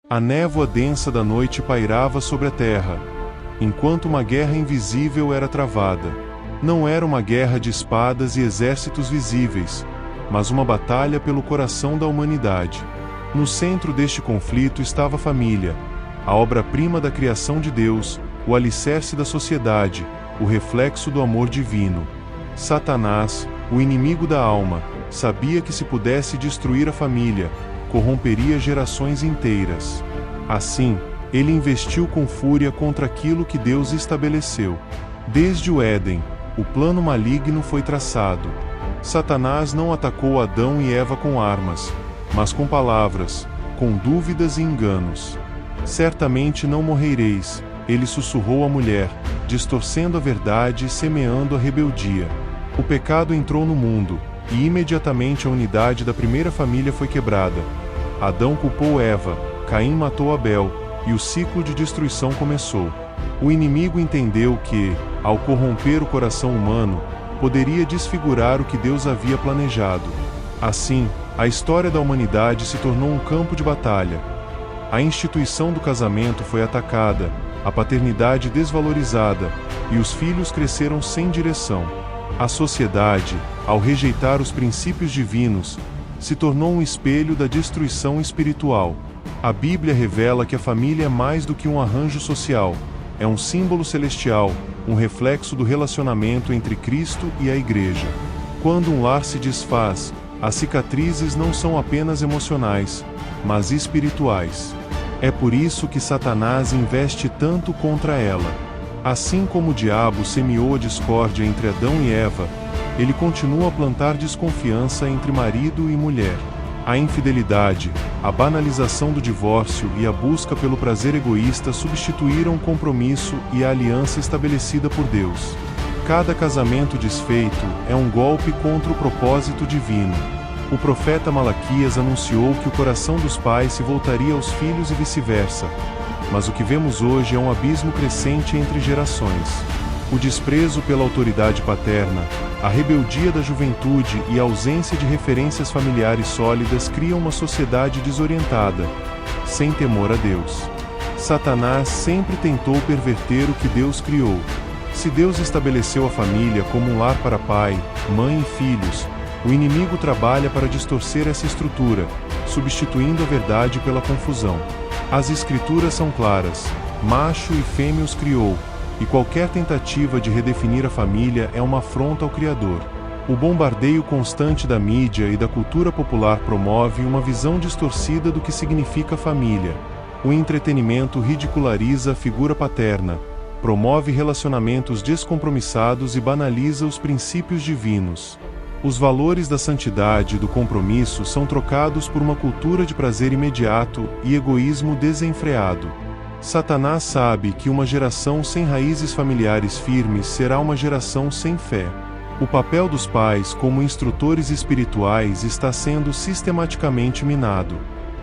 A névoa densa da noite pairava sobre a terra, enquanto uma guerra invisível era travada. Não era uma guerra de espadas e exércitos visíveis, mas uma batalha pelo coração da humanidade. No centro deste conflito estava a família, a obra-prima da criação de Deus, o alicerce da sociedade, o reflexo do amor divino. Satanás, o inimigo da alma, sabia que se pudesse destruir a família, corromperia gerações inteiras. Assim, ele investiu com fúria contra aquilo que Deus estabeleceu. Desde o Éden, o plano maligno foi traçado. Satanás não atacou Adão e Eva com armas, mas com palavras, com dúvidas e enganos. Certamente não morrereis, ele sussurrou à mulher, distorcendo a verdade e semeando a rebeldia. O pecado entrou no mundo, e imediatamente a unidade da primeira família foi quebrada. Adão culpou Eva, Caim matou Abel, e o ciclo de destruição começou. O inimigo entendeu que, ao corromper o coração humano, poderia desfigurar o que Deus havia planejado. Assim, a história da humanidade se tornou um campo de batalha. A instituição do casamento foi atacada, a paternidade desvalorizada, e os filhos cresceram sem direção. A sociedade, ao rejeitar os princípios divinos, se tornou um espelho da destruição espiritual. A Bíblia revela que a família é mais do que um arranjo social, é um símbolo celestial, um reflexo do relacionamento entre Cristo e a Igreja. Quando um lar se desfaz, as cicatrizes não são apenas emocionais, mas espirituais. É por isso que Satanás investe tanto contra ela. Assim como o diabo semeou a discórdia entre Adão e Eva, ele continua a plantar desconfiança entre marido e mulher. A infidelidade, a banalização do divórcio e a busca pelo prazer egoísta substituíram o compromisso e a aliança estabelecida por Deus. Cada casamento desfeito é um golpe contra o propósito divino. O profeta Malaquias anunciou que o coração dos pais se voltaria aos filhos e vice-versa. Mas o que vemos hoje é um abismo crescente entre gerações. O desprezo pela autoridade paterna, a rebeldia da juventude e a ausência de referências familiares sólidas criam uma sociedade desorientada, sem temor a Deus. Satanás sempre tentou perverter o que Deus criou. Se Deus estabeleceu a família como um lar para pai, mãe e filhos, o inimigo trabalha para distorcer essa estrutura, substituindo a verdade pela confusão. As Escrituras são claras: macho e fêmea os criou, e qualquer tentativa de redefinir a família é uma afronta ao Criador. O bombardeio constante da mídia e da cultura popular promove uma visão distorcida do que significa família. O entretenimento ridiculariza a figura paterna, promove relacionamentos descompromissados e banaliza os princípios divinos. Os valores da santidade e do compromisso são trocados por uma cultura de prazer imediato e egoísmo desenfreado. Satanás sabe que uma geração sem raízes familiares firmes será uma geração sem fé. O papel dos pais como instrutores espirituais está sendo sistematicamente minado.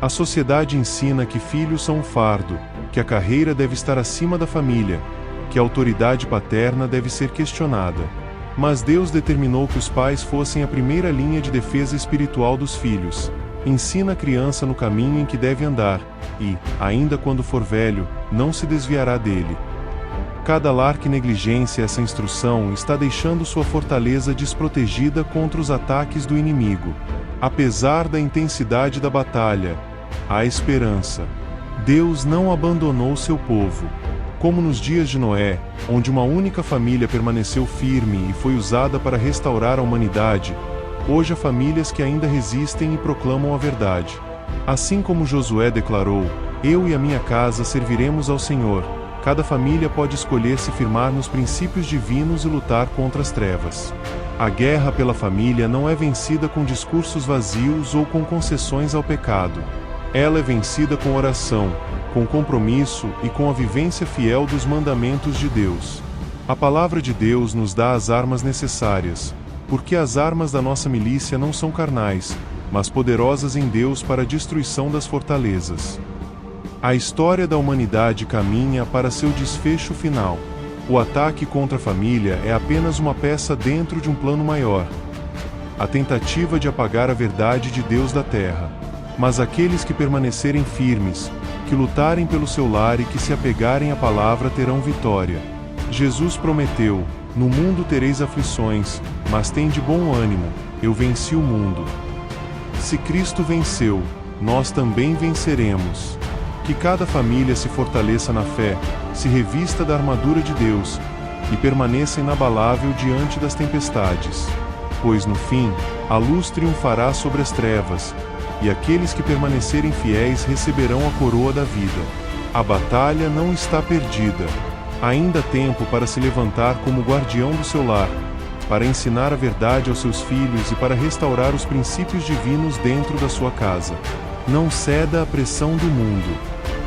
A sociedade ensina que filhos são um fardo, que a carreira deve estar acima da família, que a autoridade paterna deve ser questionada. Mas Deus determinou que os pais fossem a primeira linha de defesa espiritual dos filhos. Ensina a criança no caminho em que deve andar, e, ainda quando for velho, não se desviará dele. Cada lar que negligencia essa instrução está deixando sua fortaleza desprotegida contra os ataques do inimigo. Apesar da intensidade da batalha, há esperança. Deus não abandonou seu povo. Como nos dias de Noé, onde uma única família permaneceu firme e foi usada para restaurar a humanidade, hoje há famílias que ainda resistem e proclamam a verdade. Assim como Josué declarou: "Eu e a minha casa serviremos ao Senhor", cada família pode escolher se firmar nos princípios divinos e lutar contra as trevas. A guerra pela família não é vencida com discursos vazios ou com concessões ao pecado. Ela é vencida com oração, com compromisso e com a vivência fiel dos mandamentos de Deus. A palavra de Deus nos dá as armas necessárias, porque as armas da nossa milícia não são carnais, mas poderosas em Deus para a destruição das fortalezas. A história da humanidade caminha para seu desfecho final. O ataque contra a família é apenas uma peça dentro de um plano maior. A tentativa de apagar a verdade de Deus da terra. Mas aqueles que permanecerem firmes, que lutarem pelo seu lar e que se apegarem à palavra terão vitória. Jesus prometeu: no mundo tereis aflições, mas tende bom ânimo, eu venci o mundo. Se Cristo venceu, nós também venceremos. Que cada família se fortaleça na fé, se revista da armadura de Deus, e permaneça inabalável diante das tempestades. Pois no fim, a luz triunfará sobre as trevas, e aqueles que permanecerem fiéis receberão a coroa da vida. A batalha não está perdida. Ainda há tempo para se levantar como guardião do seu lar, para ensinar a verdade aos seus filhos e para restaurar os princípios divinos dentro da sua casa. Não ceda à pressão do mundo.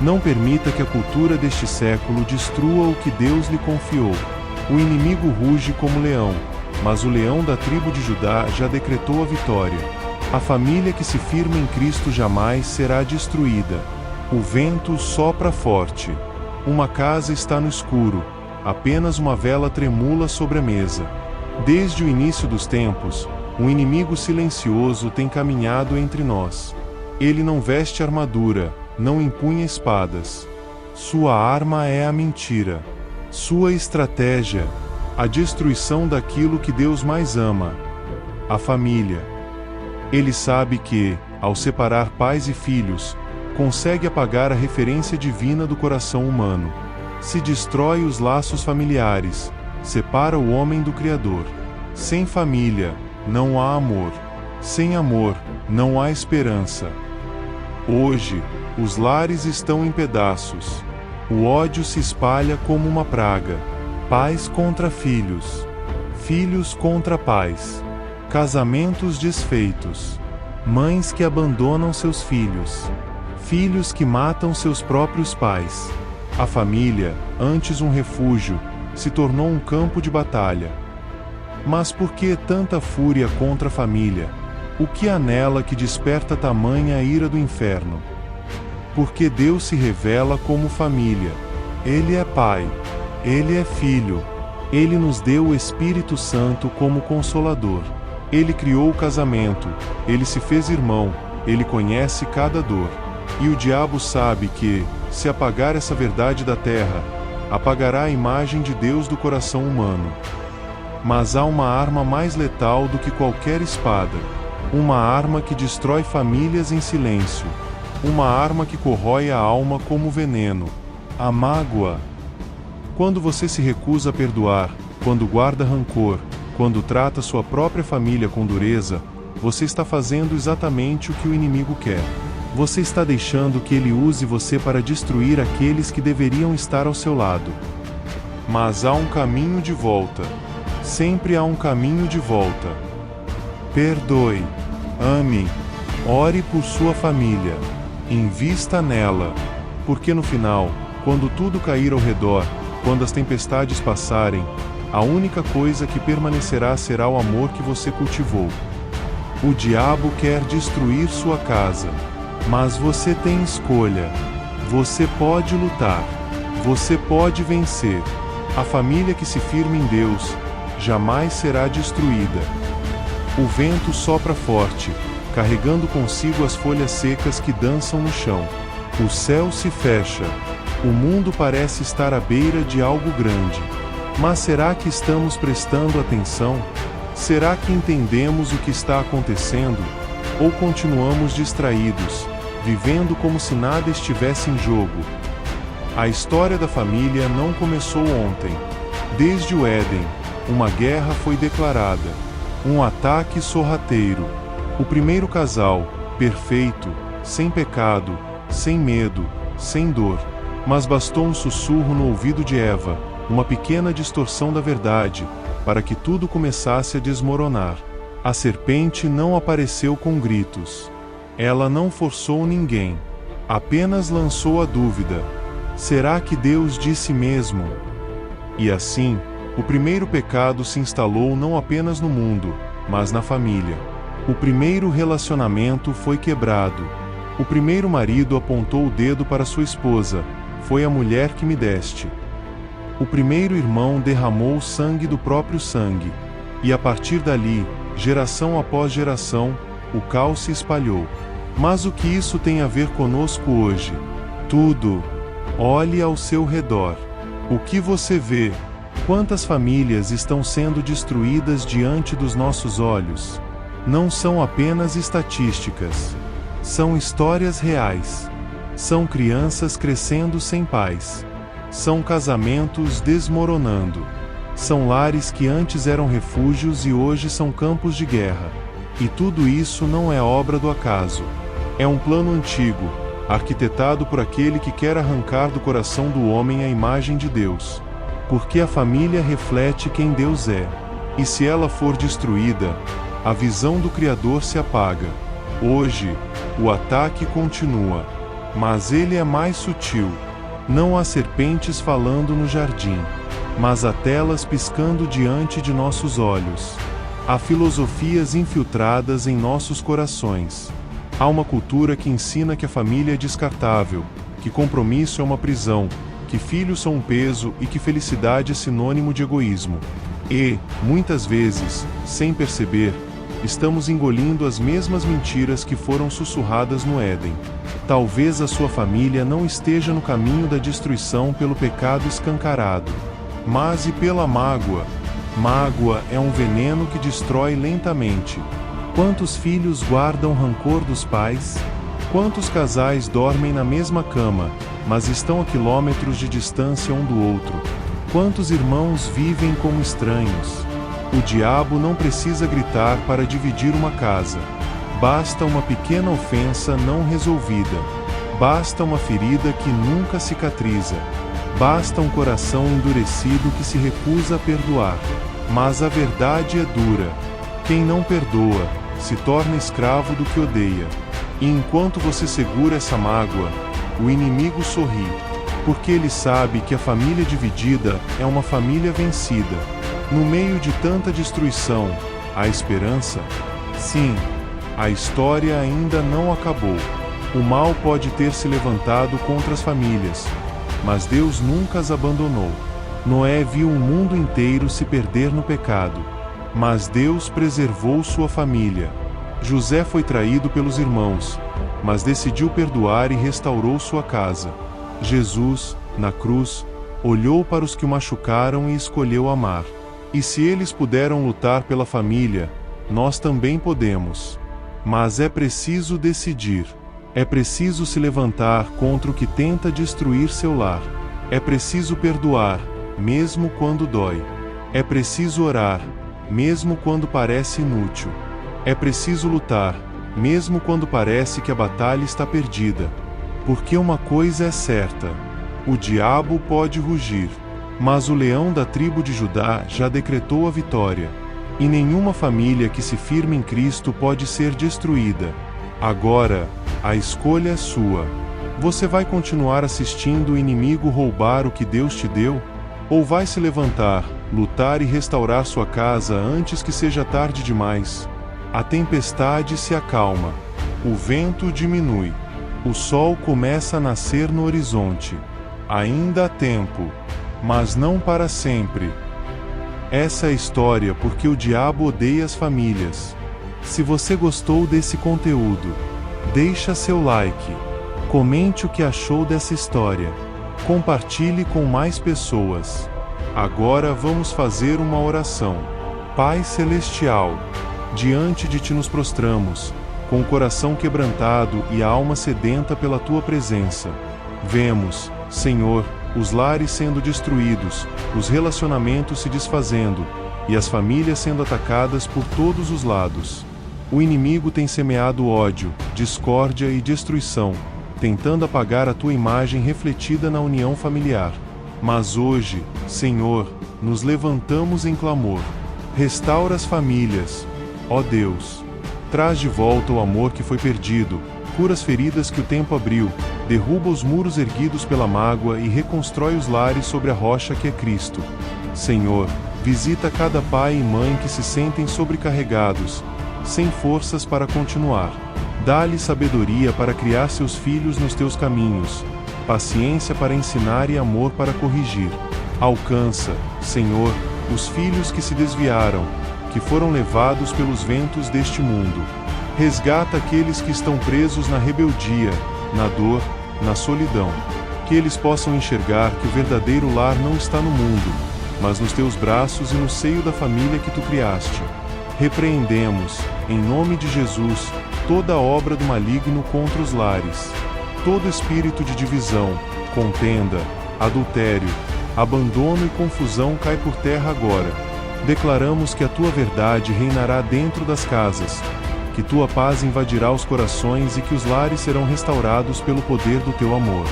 Não permita que a cultura deste século destrua o que Deus lhe confiou. O inimigo ruge como leão, mas o leão da tribo de Judá já decretou a vitória. A família que se firma em Cristo jamais será destruída. O vento sopra forte. Uma casa está no escuro, apenas uma vela tremula sobre a mesa. Desde o início dos tempos, um inimigo silencioso tem caminhado entre nós. Ele não veste armadura, não empunha espadas. Sua arma é a mentira. Sua estratégia, a destruição daquilo que Deus mais ama, a família. Ele sabe que, ao separar pais e filhos, consegue apagar a referência divina do coração humano. Se destrói os laços familiares, separa o homem do Criador. Sem família, não há amor. Sem amor, não há esperança. Hoje, os lares estão em pedaços. O ódio se espalha como uma praga. Pais contra filhos. Filhos contra pais. Casamentos desfeitos. Mães que abandonam seus filhos. Filhos que matam seus próprios pais. A família, antes um refúgio, se tornou um campo de batalha. Mas por que tanta fúria contra a família? O que há nela que desperta tamanha ira do inferno? Porque Deus se revela como família. Ele é Pai. Ele é Filho. Ele nos deu o Espírito Santo como Consolador. Ele criou o casamento. Ele se fez irmão. Ele conhece cada dor. E o diabo sabe que, se apagar essa verdade da terra, apagará a imagem de Deus do coração humano. Mas há uma arma mais letal do que qualquer espada. Uma arma que destrói famílias em silêncio. Uma arma que corrói a alma como veneno. A mágoa. Quando você se recusa a perdoar, quando guarda rancor, quando trata sua própria família com dureza, você está fazendo exatamente o que o inimigo quer. Você está deixando que ele use você para destruir aqueles que deveriam estar ao seu lado. Mas há um caminho de volta. Sempre há um caminho de volta. Perdoe. Ame. Ore por sua família. Invista nela. Porque no final, quando tudo cair ao redor, quando as tempestades passarem, a única coisa que permanecerá será o amor que você cultivou. O diabo quer destruir sua casa. Mas você tem escolha. Você pode lutar. Você pode vencer. A família que se firma em Deus jamais será destruída. O vento sopra forte, carregando consigo as folhas secas que dançam no chão. O céu se fecha. O mundo parece estar à beira de algo grande. Mas será que estamos prestando atenção? Será que entendemos o que está acontecendo? Ou continuamos distraídos, vivendo como se nada estivesse em jogo? A história da família não começou ontem. Desde o Éden, uma guerra foi declarada. Um ataque sorrateiro. O primeiro casal, perfeito, sem pecado, sem medo, sem dor. Mas bastou um sussurro no ouvido de Eva, uma pequena distorção da verdade, para que tudo começasse a desmoronar. A serpente não apareceu com gritos. Ela não forçou ninguém. Apenas lançou a dúvida. Será que Deus disse mesmo? E assim, o primeiro pecado se instalou não apenas no mundo, mas na família. O primeiro relacionamento foi quebrado. O primeiro marido apontou o dedo para sua esposa. Foi a mulher que me deste. O primeiro irmão derramou o sangue do próprio sangue. E a partir dali, geração após geração, o caos se espalhou. Mas o que isso tem a ver conosco hoje? Tudo. Olhe ao seu redor. O que você vê? Quantas famílias estão sendo destruídas diante dos nossos olhos? Não são apenas estatísticas. São histórias reais. São crianças crescendo sem pais. São casamentos desmoronando. São lares que antes eram refúgios e hoje são campos de guerra. E tudo isso não é obra do acaso. É um plano antigo, arquitetado por aquele que quer arrancar do coração do homem a imagem de Deus. Porque a família reflete quem Deus é. E se ela for destruída, a visão do Criador se apaga. Hoje, o ataque continua. Mas ele é mais sutil. Não há serpentes falando no jardim, mas há telas piscando diante de nossos olhos. Há filosofias infiltradas em nossos corações. Há uma cultura que ensina que a família é descartável, que compromisso é uma prisão, que filhos são um peso e que felicidade é sinônimo de egoísmo. E, muitas vezes, sem perceber, estamos engolindo as mesmas mentiras que foram sussurradas no Éden. Talvez a sua família não esteja no caminho da destruição pelo pecado escancarado, mas e pela mágoa. Mágoa é um veneno que destrói lentamente. Quantos filhos guardam rancor dos pais? Quantos casais dormem na mesma cama, mas estão a quilômetros de distância um do outro? Quantos irmãos vivem como estranhos? O diabo não precisa gritar para dividir uma casa. Basta uma pequena ofensa não resolvida. Basta uma ferida que nunca cicatriza. Basta um coração endurecido que se recusa a perdoar. Mas a verdade é dura. Quem não perdoa, se torna escravo do que odeia. E enquanto você segura essa mágoa, o inimigo sorri. Porque ele sabe que a família dividida é uma família vencida. No meio de tanta destruição, há esperança? Sim. A história ainda não acabou. O mal pode ter se levantado contra as famílias, mas Deus nunca as abandonou. Noé viu o mundo inteiro se perder no pecado, mas Deus preservou sua família. José foi traído pelos irmãos, mas decidiu perdoar e restaurou sua casa. Jesus, na cruz, olhou para os que o machucaram e escolheu amar. E se eles puderam lutar pela família, nós também podemos. Mas é preciso decidir. É preciso se levantar contra o que tenta destruir seu lar. É preciso perdoar, mesmo quando dói. É preciso orar, mesmo quando parece inútil. É preciso lutar, mesmo quando parece que a batalha está perdida. Porque uma coisa é certa: o diabo pode rugir, mas o leão da tribo de Judá já decretou a vitória. E nenhuma família que se firme em Cristo pode ser destruída. Agora, a escolha é sua. Você vai continuar assistindo o inimigo roubar o que Deus te deu? Ou vai se levantar, lutar e restaurar sua casa antes que seja tarde demais? A tempestade se acalma. O vento diminui. O sol começa a nascer no horizonte. Ainda há tempo, mas não para sempre. Essa é a história porque o diabo odeia as famílias. Se você gostou desse conteúdo, deixa seu like, comente o que achou dessa história, compartilhe com mais pessoas. Agora vamos fazer uma oração. Pai Celestial, diante de Ti nos prostramos, com o coração quebrantado e a alma sedenta pela Tua presença. Vemos, Senhor, os lares sendo destruídos, os relacionamentos se desfazendo, e as famílias sendo atacadas por todos os lados. O inimigo tem semeado ódio, discórdia e destruição, tentando apagar a Tua imagem refletida na união familiar. Mas hoje, Senhor, nos levantamos em clamor. Restaura as famílias, ó Deus. Traz de volta o amor que foi perdido, cura as feridas que o tempo abriu, derruba os muros erguidos pela mágoa e reconstrói os lares sobre a rocha que é Cristo. Senhor, visita cada pai e mãe que se sentem sobrecarregados, sem forças para continuar. Dá-lhe sabedoria para criar seus filhos nos Teus caminhos, paciência para ensinar e amor para corrigir. Alcança, Senhor, os filhos que se desviaram, que foram levados pelos ventos deste mundo. Resgata aqueles que estão presos na rebeldia, na dor, na solidão. Que eles possam enxergar que o verdadeiro lar não está no mundo, mas nos teus braços e no seio da família que tu criaste. Repreendemos, em nome de Jesus, toda obra do maligno contra os lares. Todo espírito de divisão, contenda, adultério, abandono e confusão cai por terra agora. Declaramos que a tua verdade reinará dentro das casas, que tua paz invadirá os corações e que os lares serão restaurados pelo poder do teu amor.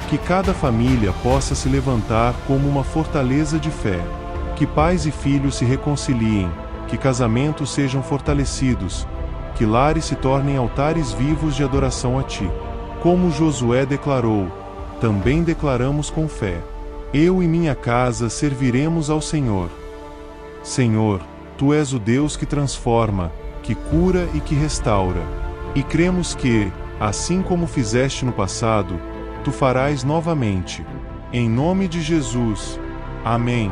Que cada família possa se levantar como uma fortaleza de fé. Que pais e filhos se reconciliem, que casamentos sejam fortalecidos, que lares se tornem altares vivos de adoração a ti. Como Josué declarou, também declaramos com fé: eu e minha casa serviremos ao Senhor. Senhor, tu és o Deus que transforma, que cura e que restaura. E cremos que, assim como fizeste no passado, tu farás novamente. Em nome de Jesus. Amém.